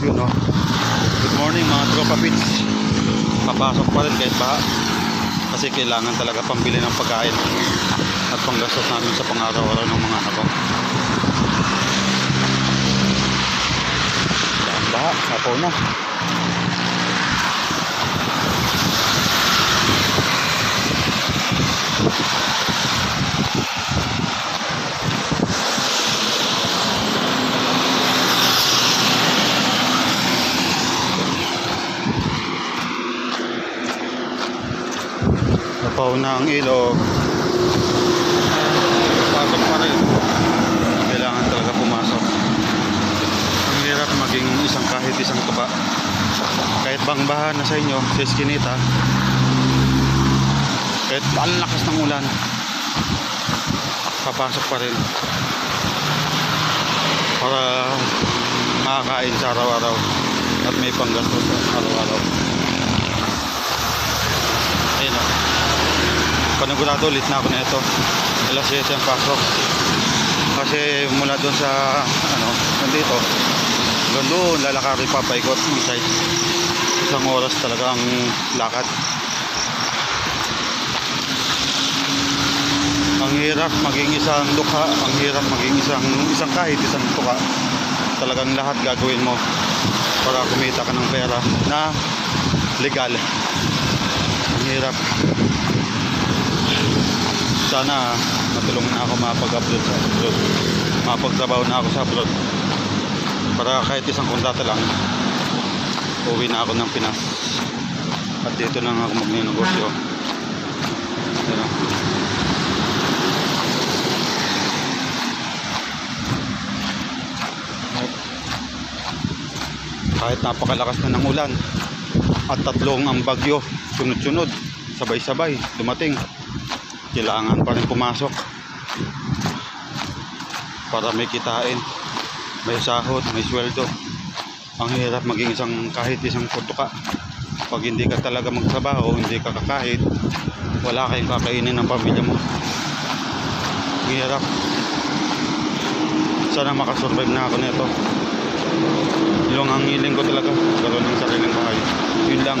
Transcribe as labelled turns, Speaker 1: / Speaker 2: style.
Speaker 1: Yun o. Good morning mga tropa pits. Papasok pa rin kahit baha. Kasi kailangan talaga pambili ng pagkain at panggastos namin sa pang-araw-araw ng mga anak ko. Daan baha, sapaw na. Sapaw na ang ilog. Pasok pa rin. Kailangan talaga pumasok. Ang hirap maging kahit isang tuba. Kahit bang baha na sa inyo sa Eskinita, kahit ang lakas ng ulan, papasok pa rin para makakain sa araw-araw at may panggastos sa araw-araw. Ayun o. Panigurado ulit na ako na ito. Alas 7 ang pasok. Kasi mula doon sa nandito hanggang doon lalakarin pa paikot ng site. Isang oras talaga ang lakad. Ang hirap maging isang dukha. Ang hirap maging isang kahit isang tuka. Talagang lahat gagawin mo para kumita ka ng pera na legal. Ang hirap. Sana matulungan ako mapag-upload sa abroad. Mapagtrabaho na ako sa abroad. Para kahit isang kontrata lang, uwi na ako ng Pinas. At dito na ako magnenegosyo. Kahit napakalakas na ng ulan at tatlong ang bagyo, sunod-sunod, sabay-sabay, dumating. Kailangan pa rin pumasok para may kitain, may sahod, may sweldo. Ang hirap maging kahit isang putuka. Pag hindi ka talaga magtrabaho, hindi ka kakahit, wala kayong kakainin ng pamilya mo. Ang hirap. Sana makasurvive na ako nito. Yung ang hiling ko talaga, karoon ng sariling bahay. Yun lang.